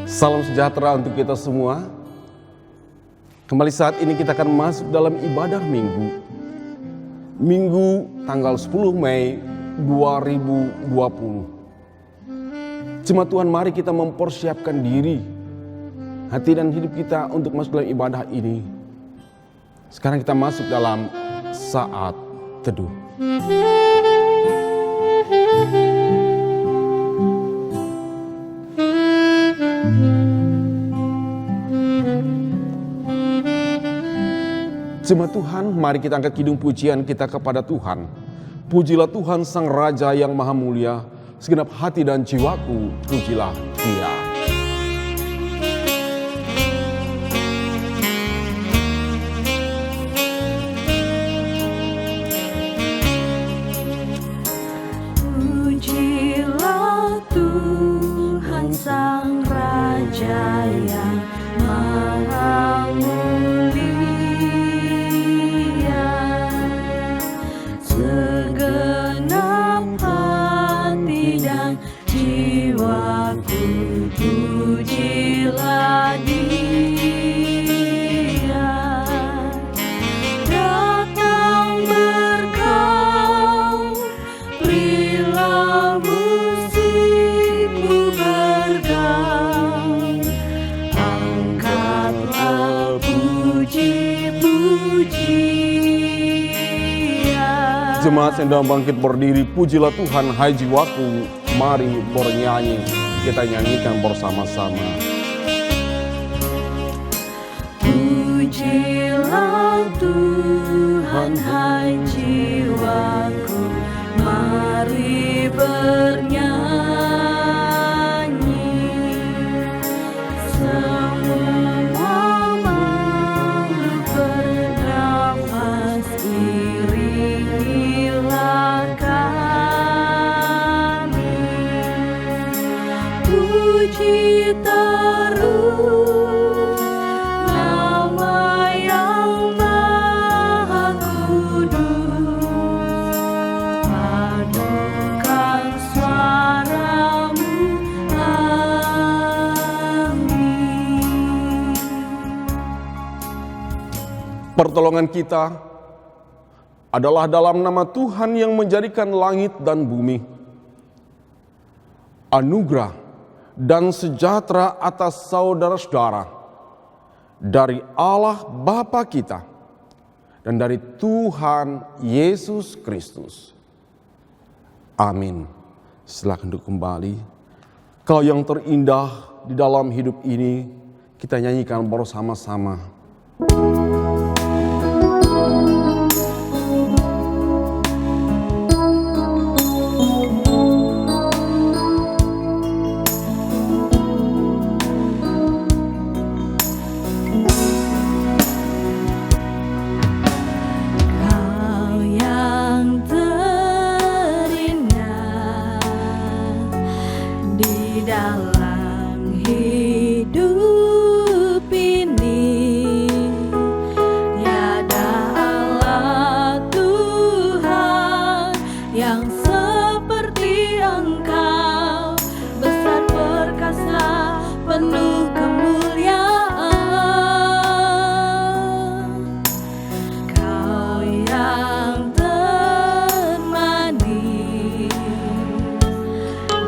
Salam sejahtera untuk kita semua. Kembali saat ini kita akan masuk dalam ibadah Minggu. Minggu tanggal 10 Mei 2020. Jemaat Tuhan, mari kita mempersiapkan diri, hati dan hidup kita untuk masuk dalam ibadah ini. Sekarang kita masuk dalam saat teduh. Jemaat Tuhan, mari kita angkat kidung pujian kita kepada Tuhan. Pujilah Tuhan Sang Raja yang Maha Mulia, segenap hati dan jiwaku, pujilah Dia. Pujilah Tuhan Sang Raja yang Maha Mulia, segenap hati dan jiwaku, pujilah Dia. Datang berkau, berilah musikmu bergaul, angkatlah puji-pujian. Jemaat yang sedang bangkit berdiri, pujilah Tuhan, hai jiwaku, mari bernyanyi, kita nyanyikan bersama-sama. Pujilah Tuhan, hai jiwaku, mari bernyanyi. Semua makhluk bernafas, iringilah kami. Puji terus nama yang Maha Kudus, padukan suaramu, amin. Pertolongan kita adalah dalam nama Tuhan yang menjadikan langit dan bumi. Anugerah dan sejahtera atas saudara-saudara dari Allah Bapa kita dan dari Tuhan Yesus Kristus. Amin. Silakan duduk kembali. Kau yang terindah di dalam hidup ini, kita nyanyikan bersama-sama. Kau yang terindah di dalam hidup ini, tiada Allah Tuhan yang seperti Engkau, besar perkasa penuh kemuliaan. Kau yang termanis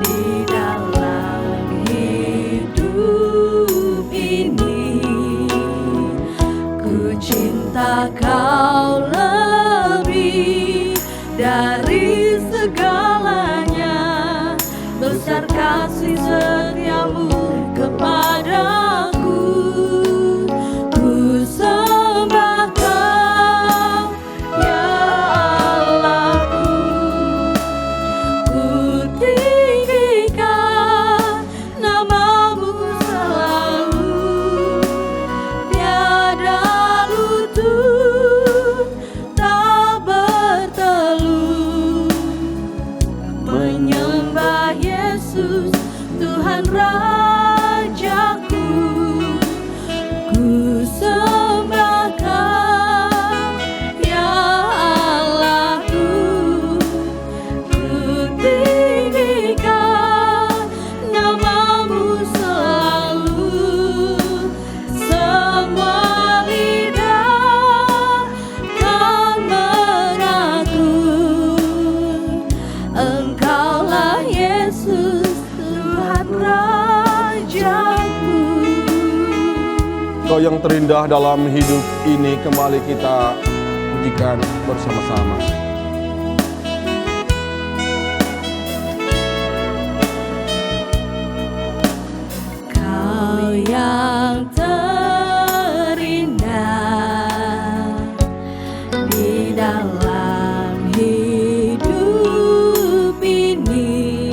di dalam hidup ini, ku cinta Kau lebih dari segalanya, besar kasih setiamu kepadaku. Ku sembah Kau, ya Allahku, ku tinggikan namamu selalu, tiada lutut tak bertelut, menyembah Yesus Tuhan Rajaku. Ku sembah Kau, ya Allahku, ku tinggikan Kau yang terindah dalam hidup ini, kembali kita pujikan bersama-sama. Kau yang terindah di dalam hidup ini,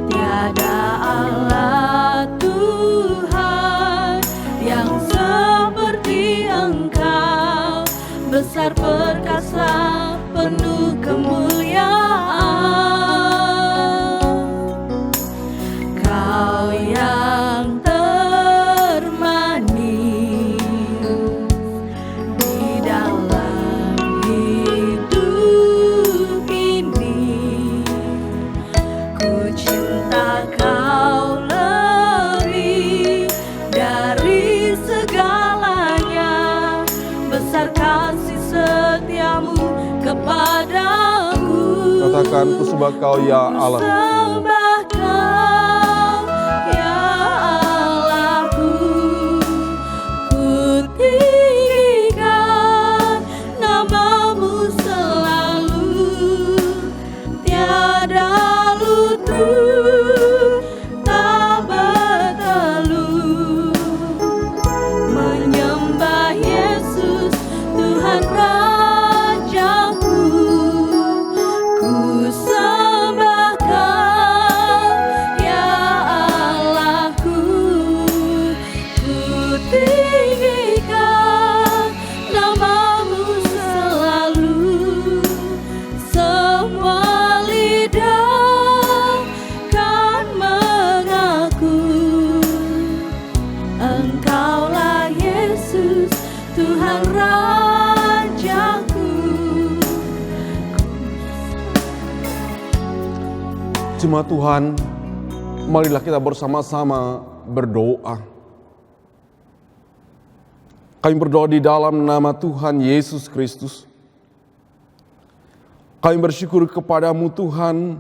tiada Allah Tuhan yang seperti Engkau, besar perkasa penuh kemuliaan. Kau yang termanis di dalam hidup ini, ku cinta Kau lebih dari segalanya, besar kasih setiamu kepadaku. Katakan, ku sembah Kau ya Allah. Sembah Kau ya Allahku, ku tinggikan namamu selalu, tiada lutut tak bertelut, menyembah Yesus Tuhan Rajaku. Ku sembah Kau ya Allahku, ku tinggikan namamu selalu, semua lidah kan mengaku, Engkaulah Yesus Tuhan Rajaku. Jemaat Tuhan, marilah kita bersama-sama berdoa. Kami berdoa di dalam nama Tuhan Yesus Kristus. Kami bersyukur kepadamu Tuhan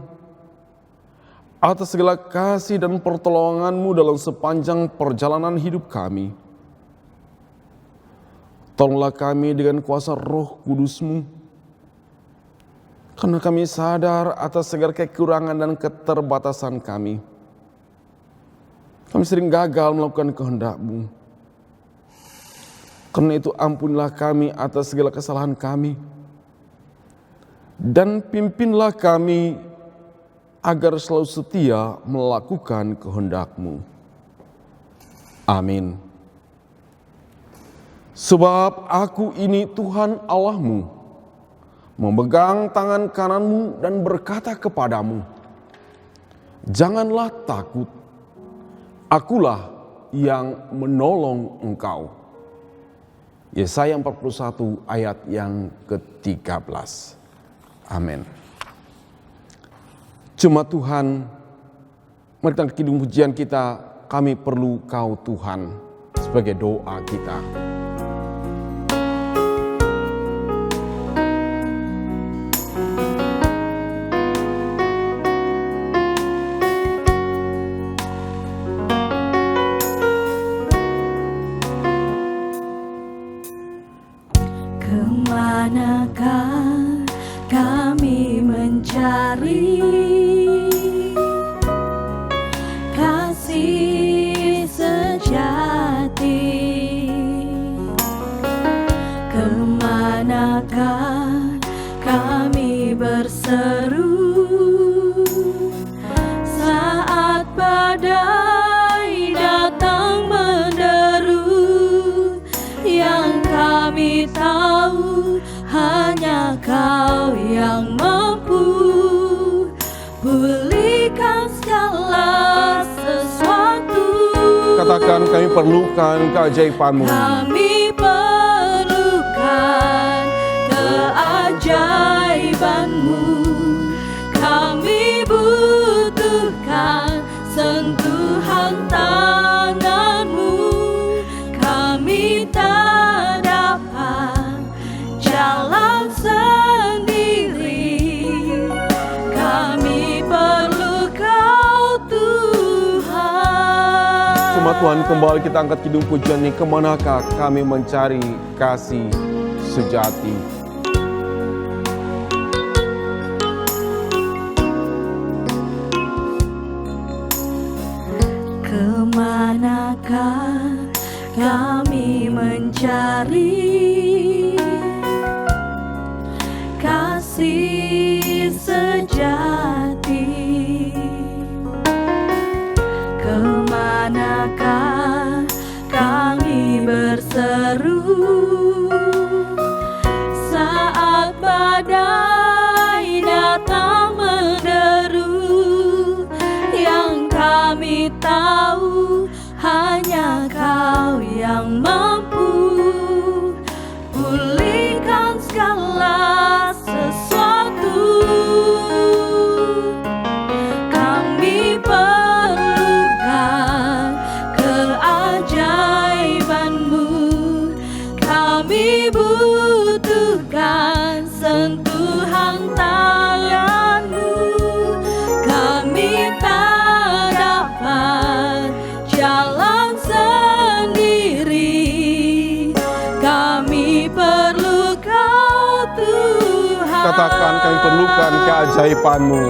atas segala kasih dan pertolongan-Mu dalam sepanjang perjalanan hidup kami. Tolonglah kami dengan kuasa Roh Kudus-Mu, karena kami sadar atas segala kekurangan dan keterbatasan kami. Kami sering gagal melakukan kehendak-Mu. Karena itu ampunilah kami atas segala kesalahan kami. Dan pimpinlah kami agar selalu setia melakukan kehendak-Mu. Amin. Sebab aku ini Tuhan Allah-Mu, memegang tangan kananmu dan berkata kepadamu, janganlah takut, akulah yang menolong engkau. Yesaya 41 ayat yang ke-13. Amin. Jemaat Tuhan, mari kita kirim pujian kita, kami perlu Kau Tuhan, sebagai doa kita. Kemanakah kami mencari kasih sejati? Kemanakah kami berseru saat badai datang menderu? Yang kami tahu hanya Kau yang mampu pulihkan segala sesuatu. Katakan, kami perlukan keajaiban-Mu. Kami perlukan keajaiban-Mu. Kami butuhkan sentuhan tangan-Mu. Kami tak dapat jalan sendiri. Kami perlu Kau Tuhan. Jemaat Tuhan, kembali kita angkat kidung pujian ini. Kemanakah kami mencari kasih sejati? Kemanakah kami mencari kasih sejati? Kemanakah kami berseru saat badai datang menderu? Yang kami tahu hanya Kau yang mampu pulihkan segala sesuatu. Kami perlukan keajaiban-Mu, kami butuhkan sentuhan tangan-Mu. Kami tak dapat jalan sendiri, kami perlu Kau Tuhan. Katakan, kami perlukan keajaiban-Mu.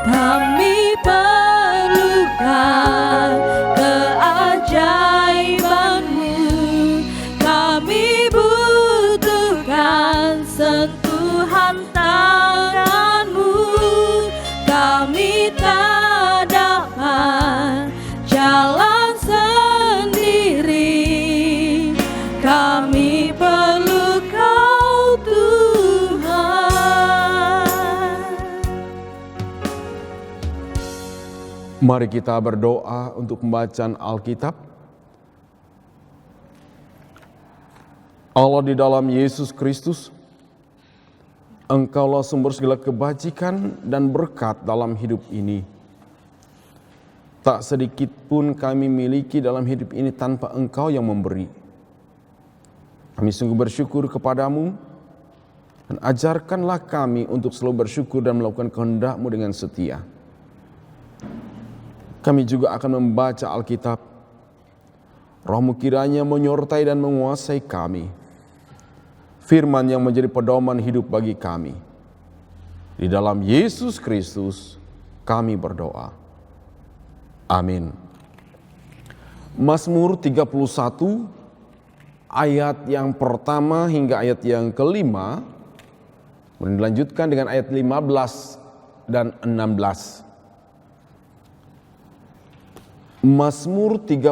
Kami perlukan keajaiban-Mu, kami butuhkan sentuhan tangan-Mu. Kami tak dapat jalan sendiri, kami perlu Kau Tuhan. Mari kita berdoa untuk pembacaan Alkitab. Allah, di dalam Yesus Kristus, Engkaulah sumber segala kebajikan dan berkat dalam hidup ini. Tak sedikit pun kami miliki dalam hidup ini tanpa Engkau yang memberi. Kami sungguh bersyukur kepadamu, dan ajarkanlah kami untuk selalu bersyukur dan melakukan kehendak-Mu dengan setia. Kami juga akan membaca Alkitab. Roh-Mu kiranya menyertai dan menguasai kami. Firman yang menjadi pedoman hidup bagi kami. Di dalam Yesus Kristus kami berdoa. Amin. Mazmur 31 ayat yang pertama hingga ayat yang kelima. Kemudian dilanjutkan dengan ayat 15 dan 16. Mazmur 31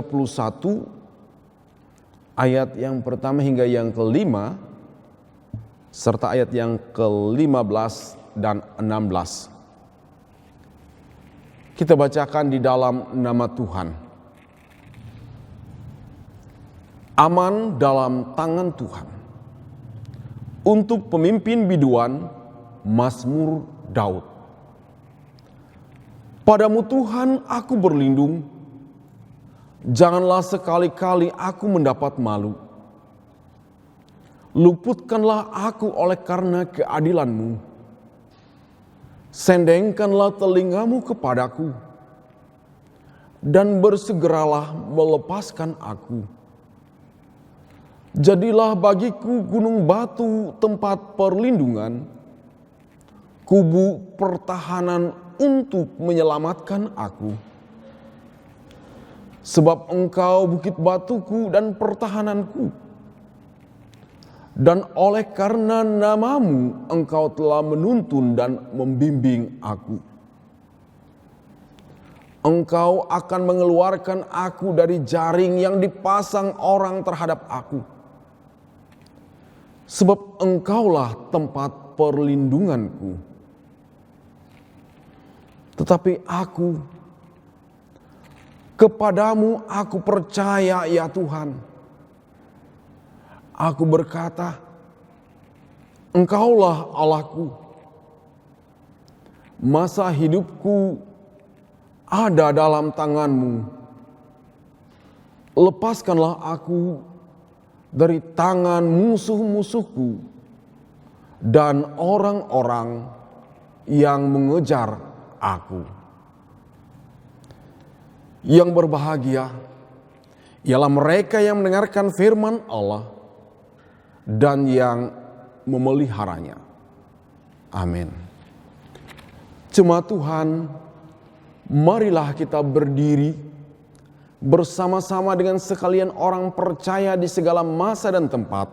ayat yang pertama hingga yang kelima, serta ayat yang ke-15 dan 16. Kita bacakan di dalam nama Tuhan. Aman dalam tangan Tuhan. Untuk pemimpin biduan, Mazmur Daud. Padamu Tuhan aku berlindung, janganlah sekali-kali aku mendapat malu. Luputkanlah aku oleh karena keadilan-Mu. Sendengkanlah telinga-Mu kepadaku, dan bersegeralah melepaskan aku. Jadilah bagiku gunung batu tempat perlindungan, kubu pertahanan untuk menyelamatkan aku. Sebab Engkau bukit batuku dan pertahananku, dan oleh karena nama-Mu Engkau telah menuntun dan membimbing aku. Engkau akan mengeluarkan aku dari jaring yang dipasang orang terhadap aku. Sebab Engkaulah tempat perlindunganku. Tetapi aku, kepadamu aku percaya ya Tuhan. Aku berkata, Engkaulah Allahku. Masa hidupku ada dalam tangan-Mu. Lepaskanlah aku dari tangan musuh-musuhku dan orang-orang yang mengejar aku. Yang berbahagia ialah mereka yang mendengarkan firman Allah dan yang memeliharanya. Amin. Jemaat Tuhan, marilah kita berdiri bersama-sama dengan sekalian orang percaya di segala masa dan tempat.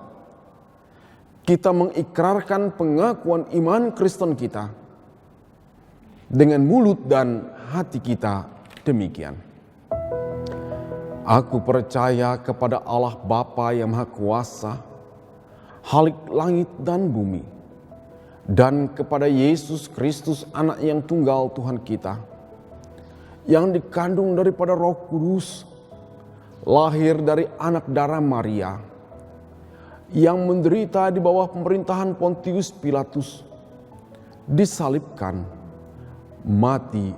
Kita mengikrarkan pengakuan iman Kristen kita dengan mulut dan hati kita demikian. Aku percaya kepada Allah Bapa yang Maha Kuasa, Khalik langit dan bumi, dan kepada Yesus Kristus anak yang tunggal Tuhan kita, yang dikandung daripada Roh Kudus, lahir dari anak darah Maria, yang menderita di bawah pemerintahan Pontius Pilatus, disalibkan, mati,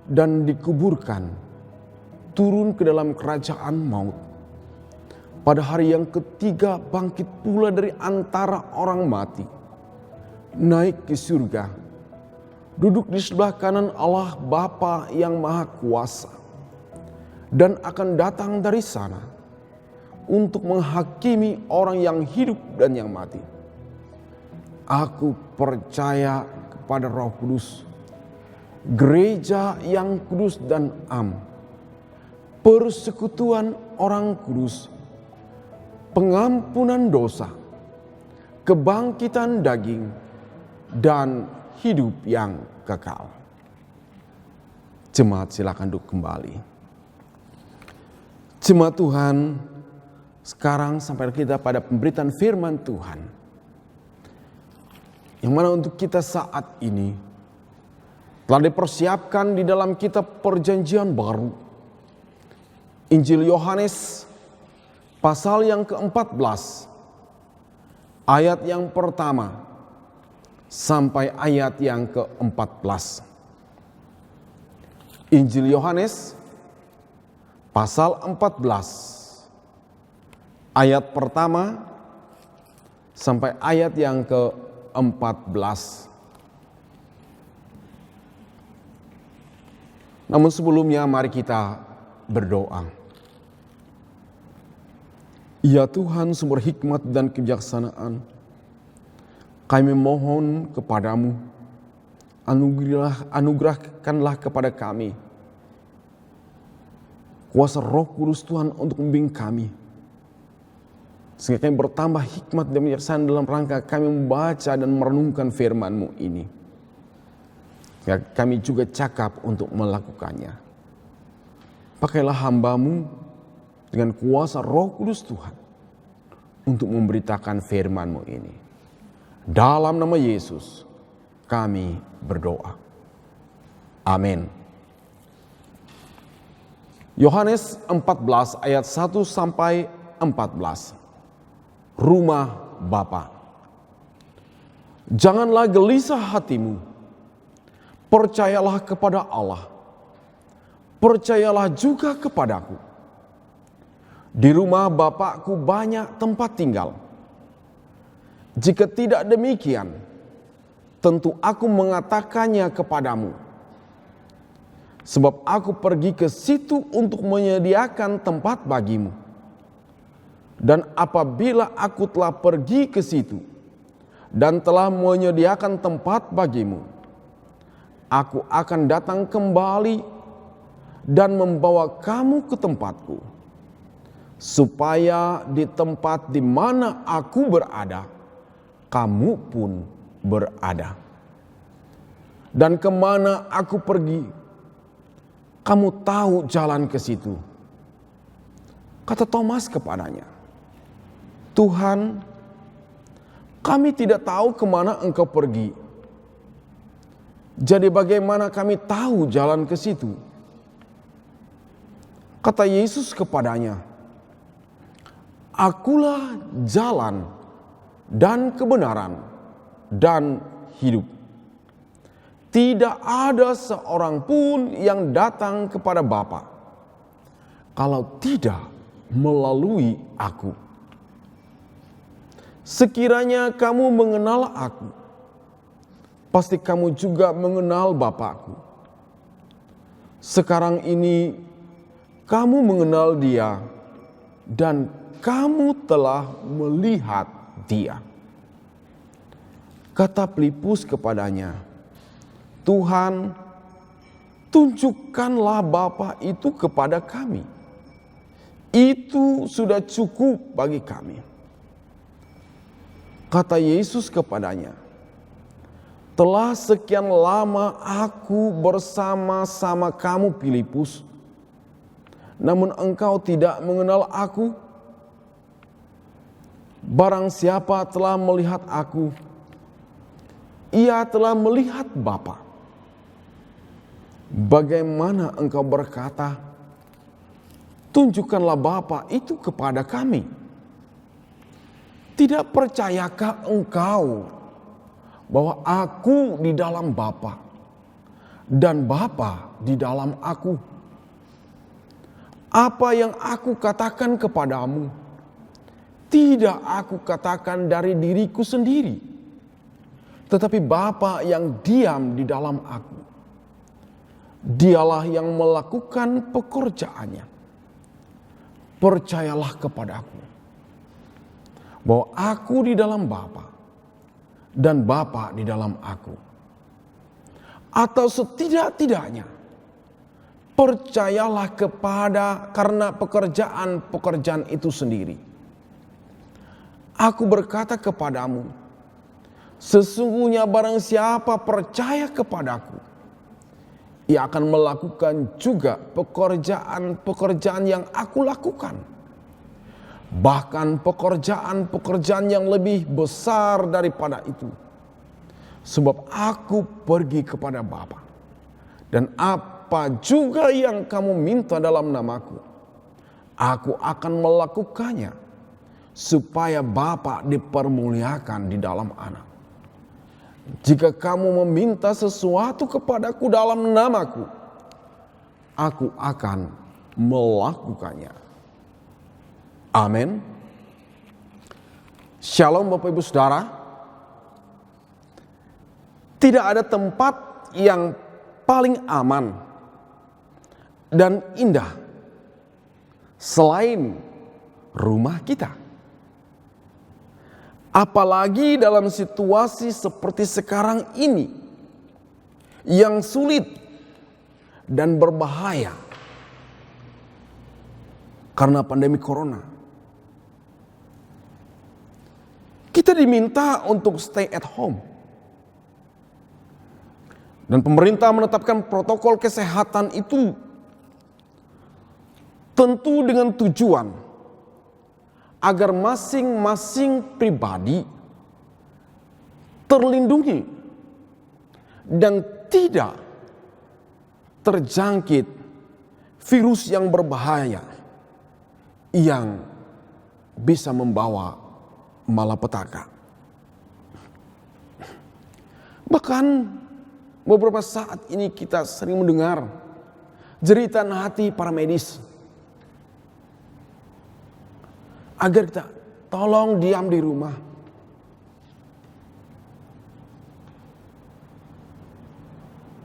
dan dikuburkan, turun ke dalam kerajaan maut. Pada hari yang ketiga bangkit pula dari antara orang mati, naik ke surga, duduk di sebelah kanan Allah Bapa yang Maha Kuasa, dan akan datang dari sana untuk menghakimi orang yang hidup dan yang mati. Aku percaya kepada Roh Kudus, gereja yang kudus dan am, persekutuan orang kudus, pengampunan dosa, kebangkitan daging, dan hidup yang kekal. Jemaat silakan duduk kembali. Jemaat Tuhan, sekarang sampai kita pada pemberitaan firman Tuhan, yang mana untuk kita saat ini telah dipersiapkan di dalam kitab Perjanjian Baru, Injil Yohanes pasal yang ke-14, ayat yang pertama sampai ayat yang ke-14. Injil Yohanes pasal 14, ayat pertama sampai ayat yang ke-14. Namun sebelumnya mari kita berdoa. Ya Tuhan, sumber hikmat dan kebijaksanaan, kami mohon kepadamu, anugerahkanlah kepada kami kuasa Roh Kudus Tuhan untuk membimbing kami, sehingga kami bertambah hikmat dan kebijaksanaan dalam rangka kami membaca dan merenungkan firman-Mu ini. Ya, kami juga cakap untuk melakukannya. Pakailah hamba-Mu dengan kuasa Roh Kudus Tuhan untuk memberitakan firman-Mu ini. Dalam nama Yesus kami berdoa. Amin. Yohanes 14 ayat 1 sampai 14. Rumah Bapa. Janganlah gelisah hatimu. Percayalah kepada Allah. Percayalah juga kepadaku. Di rumah Bapakku banyak tempat tinggal. Jika tidak demikian, tentu aku mengatakannya kepadamu. Sebab aku pergi ke situ untuk menyediakan tempat bagimu. Dan apabila aku telah pergi ke situ dan telah menyediakan tempat bagimu, aku akan datang kembali dan membawa kamu ke tempatku, supaya di tempat di mana aku berada, kamu pun berada. Dan kemana aku pergi, kamu tahu jalan ke situ. Kata Thomas kepadanya, Tuhan, kami tidak tahu kemana engkau pergi. Jadi bagaimana kami tahu jalan ke situ? Kata Yesus kepadanya, Akulah jalan dan kebenaran dan hidup. Tidak ada seorang pun yang datang kepada Bapa kalau tidak melalui aku. Sekiranya kamu mengenal aku, pasti kamu juga mengenal Bapakku. Sekarang ini kamu mengenal Dia dan kamu telah melihat dia. Kata Filipus kepadanya, Tuhan, tunjukkanlah Bapa itu kepada kami. Itu sudah cukup bagi kami. Kata Yesus kepadanya, telah sekian lama aku bersama-sama kamu Filipus, namun engkau tidak mengenal aku. Barang siapa telah melihat aku, ia telah melihat Bapa. Bagaimana engkau berkata, tunjukkanlah Bapa itu kepada kami? Tidak percayakah engkau bahwa aku di dalam Bapa dan Bapa di dalam aku? Apa yang aku katakan kepadamu, tidak aku katakan dari diriku sendiri, tetapi Bapa yang diam di dalam aku, dialah yang melakukan pekerjaannya. Percayalah kepadaku bahwa aku di dalam Bapa dan Bapa di dalam aku. Atau setidak-tidaknya percayalah karena pekerjaan itu sendiri. Aku berkata kepadamu, sesungguhnya barang siapa percaya kepadaku, ia akan melakukan juga pekerjaan-pekerjaan yang aku lakukan. Bahkan pekerjaan-pekerjaan yang lebih besar daripada itu. Sebab aku pergi kepada Bapa. Dan apa juga yang kamu minta dalam namaku, aku akan melakukannya, supaya Bapa dipermuliakan di dalam Anak. Jika kamu meminta sesuatu kepadaku dalam namaku, aku akan melakukannya. Amin. Shalom Bapak Ibu Saudara. Tidak ada tempat yang paling aman dan indah selain rumah kita. Apalagi dalam situasi seperti sekarang ini yang sulit dan berbahaya karena pandemi corona. Kita diminta untuk stay at home. Dan pemerintah menetapkan protokol kesehatan itu tentu dengan tujuan agar masing-masing pribadi terlindungi dan tidak terjangkit virus yang berbahaya yang bisa membawa malapetaka. Bahkan beberapa saat ini kita sering mendengar jeritan hati para medis agar kita tolong diam di rumah.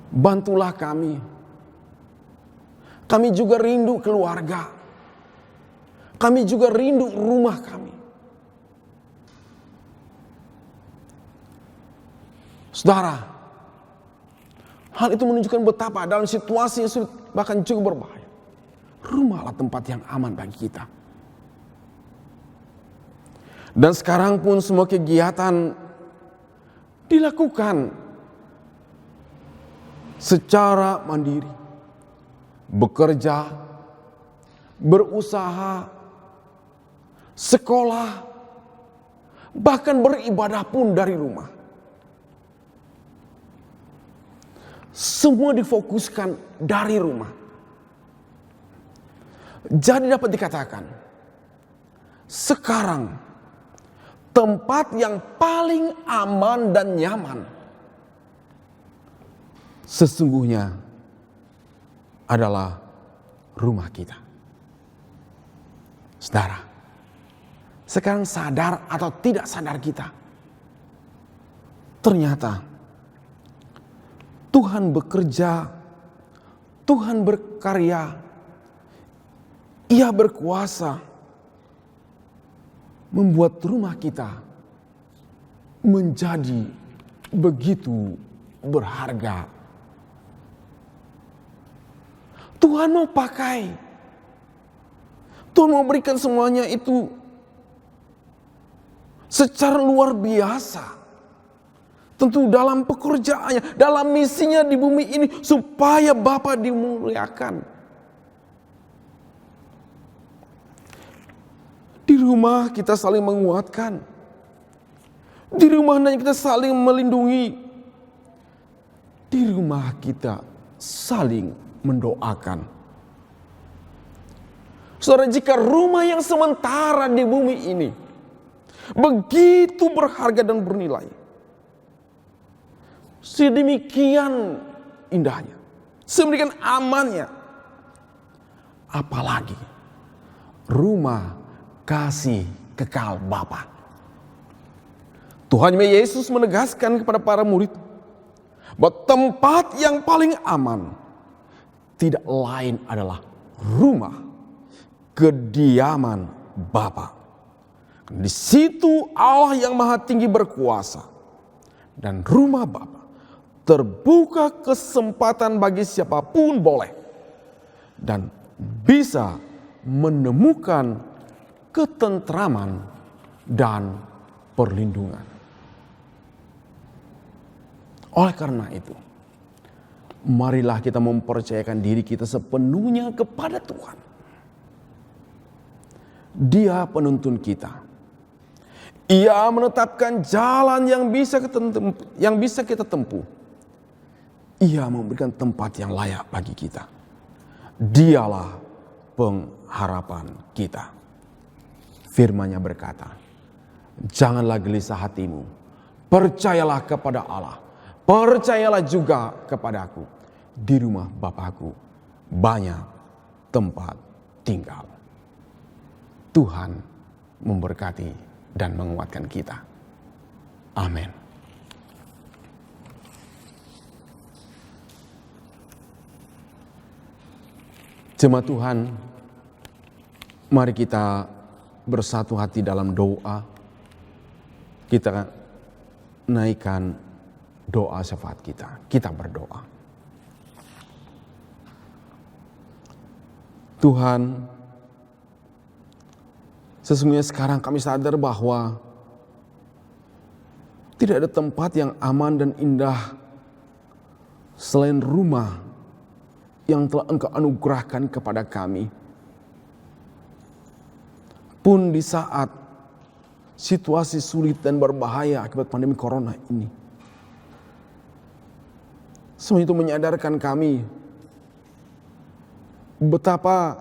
Bantulah kami. Kami juga rindu keluarga. Kami juga rindu rumah kami. Saudara, hal itu menunjukkan betapa dalam situasi yang sulit bahkan juga berbahaya, rumahlah tempat yang aman bagi kita. Dan sekarang pun semua kegiatan dilakukan secara mandiri. Bekerja, berusaha, sekolah, bahkan beribadah pun dari rumah. Semua difokuskan dari rumah. Jadi dapat dikatakan, sekarang tempat yang paling aman dan nyaman sesungguhnya adalah rumah kita. Saudara, sekarang sadar atau tidak sadar kita, ternyata Tuhan bekerja, Tuhan berkarya, Ia berkuasa membuat rumah kita menjadi begitu berharga. Tuhan mau pakai, Tuhan mau berikan semuanya itu secara luar biasa. Tentu dalam pekerjaannya, dalam misinya di bumi ini supaya Bapa dimuliakan. Di rumah kita saling menguatkan. Di rumah kita saling melindungi. Di rumah kita saling mendoakan. Saudara, jika rumah yang sementara di bumi ini begitu berharga dan bernilai, sedemikian indahnya, sedemikian amannya, apalagi rumah kasih kekal Bapa. Tuhan Yesus menegaskan kepada para murid bahwa tempat yang paling aman tidak lain adalah rumah kediaman Bapa. Di situ Allah yang Maha Tinggi berkuasa, dan rumah Bapa terbuka kesempatan bagi siapapun boleh dan bisa menemukan ketentraman dan perlindungan. Oleh karena itu, marilah kita mempercayakan diri kita sepenuhnya kepada Tuhan. Dia penuntun kita. Ia menetapkan jalan yang bisa kita tempuh. Ia memberikan tempat yang layak bagi kita. Dialah pengharapan kita. Firman-Nya berkata, janganlah gelisah hatimu, percayalah kepada Allah, percayalah juga kepadaku. Di rumah Bapakku banyak tempat tinggal. Tuhan memberkati dan menguatkan kita. Amin. Jemaat Tuhan, mari kita bersatu hati dalam doa. Kita naikkan doa syafaat kita. Kita berdoa. Tuhan, sesungguhnya sekarang kami sadar bahwa tidak ada tempat yang aman dan indah selain rumah yang telah Engkau anugerahkan kepada kami. Pun di saat situasi sulit dan berbahaya akibat pandemi corona ini, semua itu menyadarkan kami betapa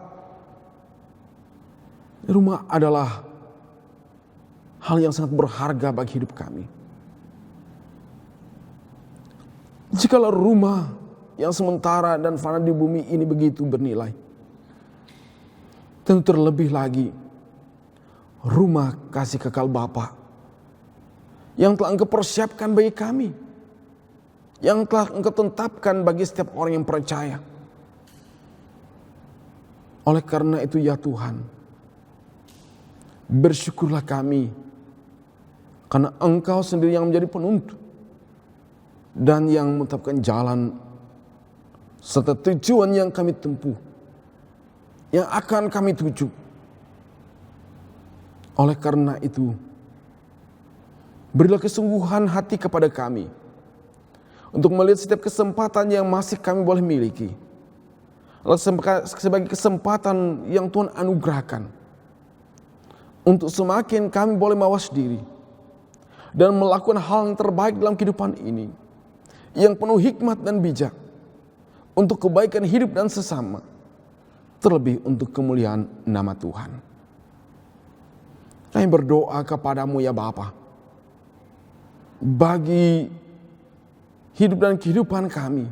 rumah adalah hal yang sangat berharga bagi hidup kami. Jikalau rumah yang sementara dan fana di bumi ini begitu bernilai, tentu terlebih lagi rumah kasih kekal Bapa yang telah Engkau persiapkan bagi kami, yang telah Engkau tetapkan bagi setiap orang yang percaya. Oleh karena itu ya Tuhan, bersyukurlah kami karena Engkau sendiri yang menjadi penuntun dan yang menetapkan jalan serta tujuan yang kami tempuh, yang akan kami tuju. Oleh karena itu, berilah kesungguhan hati kepada kami untuk melihat setiap kesempatan yang masih kami boleh miliki sebagai kesempatan yang Tuhan anugerahkan untuk semakin kami boleh mawas diri dan melakukan hal yang terbaik dalam kehidupan ini, yang penuh hikmat dan bijak untuk kebaikan hidup dan sesama, terlebih untuk kemuliaan nama Tuhan. Kami berdoa kepadamu ya Bapa, bagi hidup dan kehidupan kami,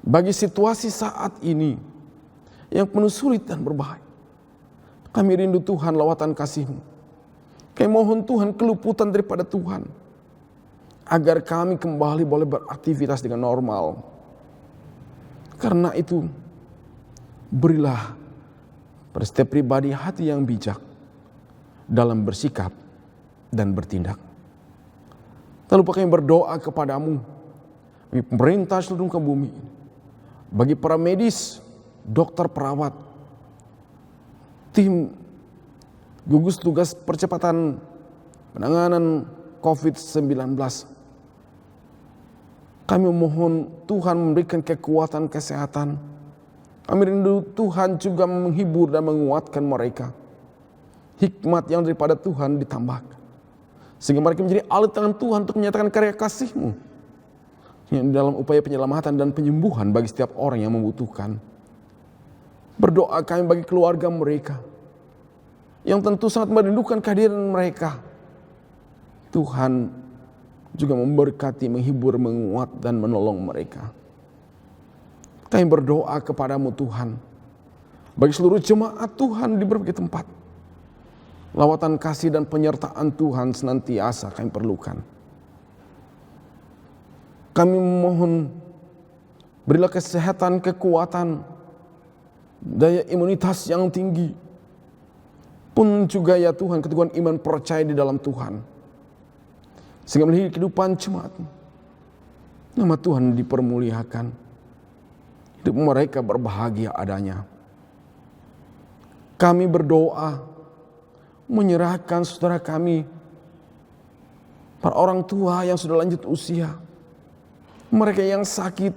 bagi situasi saat ini yang penuh sulit dan berbahaya. Kami rindu Tuhan lawatan kasih-Mu. Kami mohon Tuhan keluputan daripada Tuhan, agar kami kembali boleh beraktivitas dengan normal. Karena itu, berilah pada setiap pribadi hati yang bijak dalam bersikap dan bertindak. Tak lupa kami berdoa kepadamu, bagi pemerintah seluruh muka bumi, bagi para medis, dokter, perawat, tim gugus tugas percepatan penanganan COVID-19. Kami mohon Tuhan memberikan kekuatan kesehatan. Kami rindu Tuhan juga menghibur dan menguatkan mereka. Hikmat yang daripada Tuhan ditambahkan, sehingga mereka menjadi alat tangan Tuhan untuk menyatakan karya kasih-Mu yang dalam upaya penyelamatan dan penyembuhan bagi setiap orang yang membutuhkan. Berdoa kami bagi keluarga mereka yang tentu sangat merindukan kehadiran mereka. Tuhan juga memberkati, menghibur, menguat, dan menolong mereka. Kami berdoa kepadamu Tuhan, bagi seluruh jemaat Tuhan di berbagai tempat. Lawatan kasih dan penyertaan Tuhan senantiasa kami perlukan. Kami mohon, berilah kesehatan, kekuatan, daya imunitas yang tinggi. Pun juga ya Tuhan, keteguhan iman percaya di dalam Tuhan, sehingga melihat kehidupan jemaat, nama Tuhan dipermuliakan, hidup mereka berbahagia adanya. Kami berdoa, menyerahkan saudara kami, para orang tua yang sudah lanjut usia, mereka yang sakit,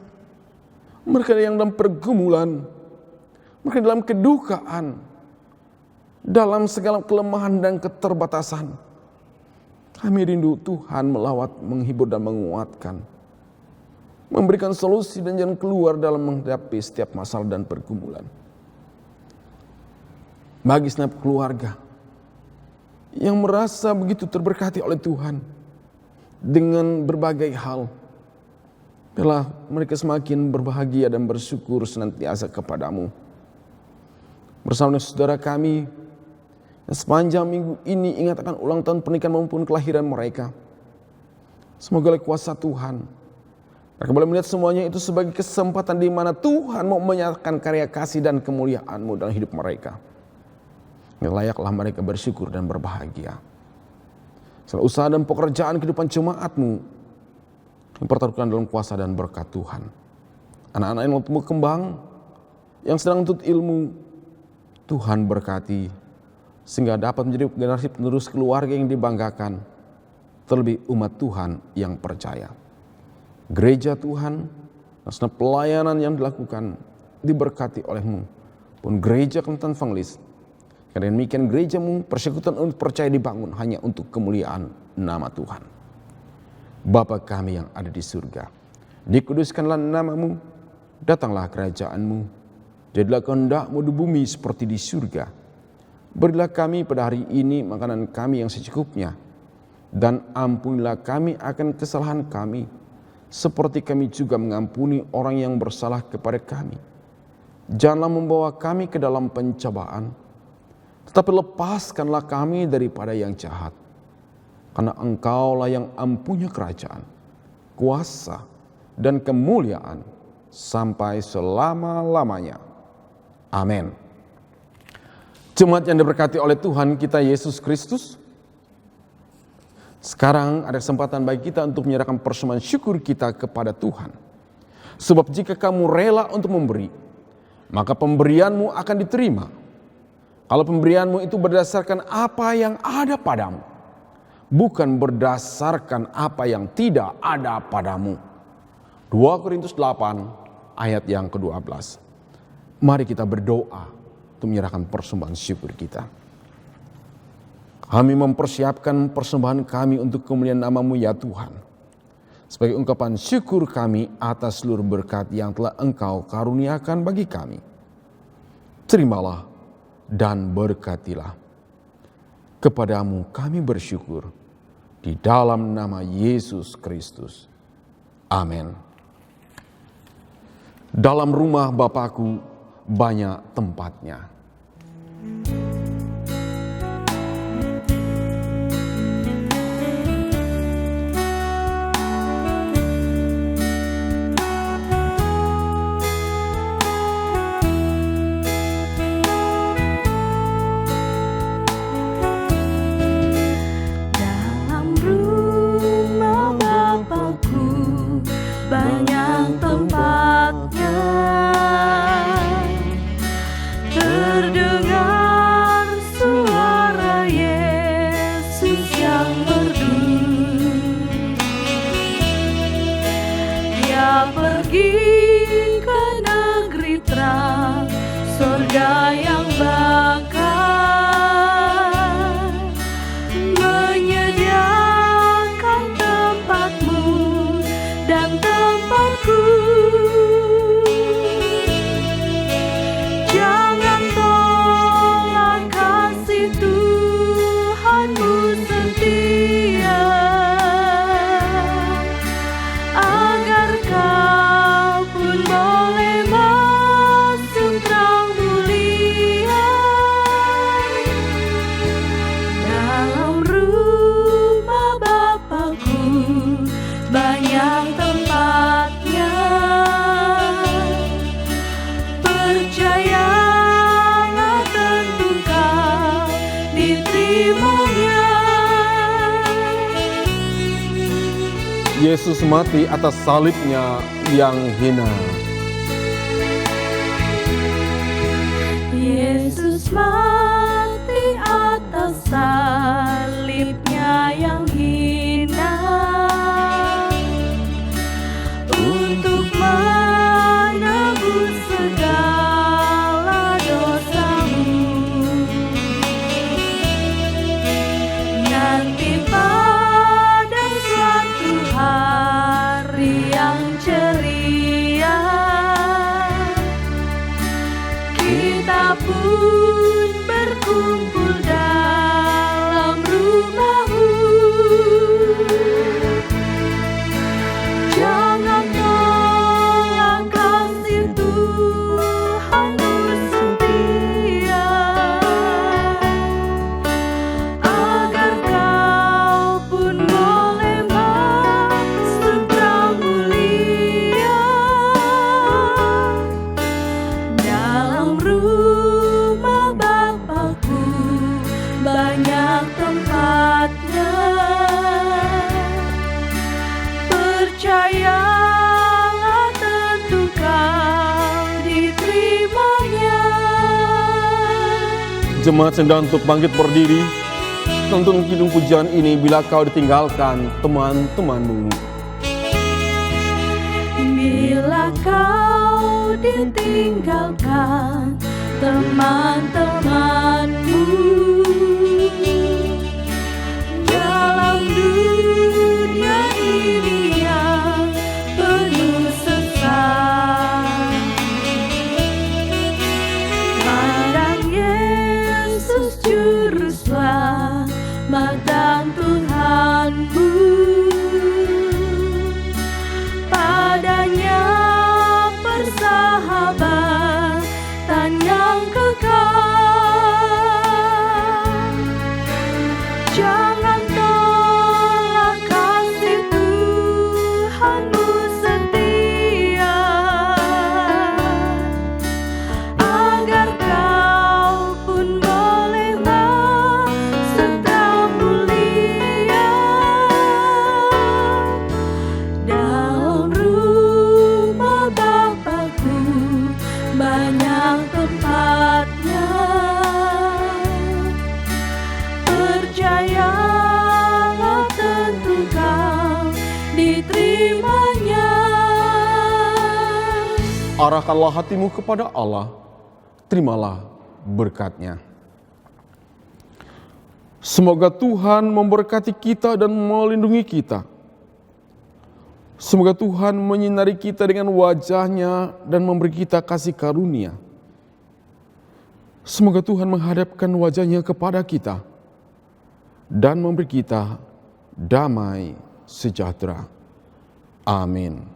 mereka yang dalam pergumulan, mereka dalam kedukaan, dalam segala kelemahan dan keterbatasan. Kami rindu Tuhan melawat, menghibur dan menguatkan, memberikan solusi dan jalan keluar dalam menghadapi setiap masalah dan pergumulan. Bagi setiap keluarga yang merasa begitu terberkati oleh Tuhan dengan berbagai hal, biarlah mereka semakin berbahagia dan bersyukur senantiasa kepadamu. Bersama dengan saudara kami yang sepanjang minggu ini ingat akan ulang tahun pernikahan maupun kelahiran mereka, semoga oleh kuasa Tuhan mereka boleh melihat semuanya itu sebagai kesempatan di mana Tuhan mau menyatakan karya kasih dan kemuliaan-Mu dalam hidup mereka. Layaklah mereka bersyukur dan berbahagia. Segala usaha dan pekerjaan kehidupan jemaat-Mu dipertaruhkan dalam kuasa dan berkat Tuhan. Anak-anak yang tumbuh kembang, yang sedang menuntut ilmu, Tuhan berkati, sehingga dapat menjadi generasi penerus keluarga yang dibanggakan, terlebih umat Tuhan yang percaya. Gereja Tuhan, karena pelayanan yang dilakukan diberkati oleh-Mu, pun gereja Kelantan Evangelis. Karena demikian gereja-Mu, persekutuan untuk percaya dibangun hanya untuk kemuliaan nama Tuhan. Bapa kami yang ada di surga, dikuduskanlah nama-Mu, datanglah kerajaan-Mu, jadilah kehendak-Mu di bumi seperti di surga. Berilah kami pada hari ini makanan kami yang secukupnya, dan ampunilah kami akan kesalahan kami, seperti kami juga mengampuni orang yang bersalah kepada kami. Janganlah membawa kami ke dalam pencobaan, tetapi lepaskanlah kami daripada yang jahat. Karena Engkaulah yang mempunyai kerajaan, kuasa, dan kemuliaan sampai selama-lamanya. Amin. Jemaat yang diberkati oleh Tuhan kita Yesus Kristus, sekarang ada kesempatan bagi kita untuk menyerahkan persembahan syukur kita kepada Tuhan. Sebab jika kamu rela untuk memberi, maka pemberianmu akan diterima. Kalau pemberianmu itu berdasarkan apa yang ada padamu, bukan berdasarkan apa yang tidak ada padamu. 2 Korintus 8 ayat yang ke-12. Mari kita berdoa untuk menyerahkan persembahan syukur kita. Kami mempersiapkan persembahan kami untuk kemuliaan nama-Mu ya Tuhan, sebagai ungkapan syukur kami atas seluruh berkat yang telah Engkau karuniakan bagi kami. Terimalah dan berkatilah. Kepadamu kami bersyukur, di dalam nama Yesus Kristus. Amin. Dalam rumah Bapakku banyak tempatnya. pergi ke negeri terang, surga yang bakal menyediakan tempatmu dan tempatku. Jangan tolak kasih Tuhanmu setia, agar kau pun boleh masuk terang mulia. Dalam rumah Bapakku banyak tempatnya, percayalah tentu kau diterimanya. Yesus mati atas salibnya yang hina. Yesus mati atas salibnya yang hina, untuk menebus segala dosamu. Nanti pada suatu hari yang ceria, kita pun berkumpul dalam rumahmu. Jangan tolak kasih Tuhanmu setia, agar kau pun boleh masuk terang mulia. Dalam rumah Bapakku banyak tempatnya, percayalah tentu kau diterimanya. Jemaat sedang untuk bangkit berdiri, tuntun kidung pujian ini bila kau ditinggalkan teman-temanmu. Bila kau ditinggalkan teman-temanmu dalam dunia ini yang penuh sesat, pandang Yesus Juru Selamat dan Tuhanmu. Padanya persahabatan yang kekal. Jangan tolak kasih Tuhanmu setia, agar kau pun boleh masuk terang mulia. Dalam rumah Bapakku banyak tempatnya, percayalah tentu kau diterimanya. Arahkanlah hatimu kepada Allah, terimalah berkat-Nya. Semoga Tuhan memberkati kita dan melindungi kita. Semoga Tuhan menyinari kita dengan wajah-Nya dan memberi kita kasih karunia. Semoga Tuhan menghadapkan wajah-Nya kepada kita dan memberi kita damai sejahtera. Amin.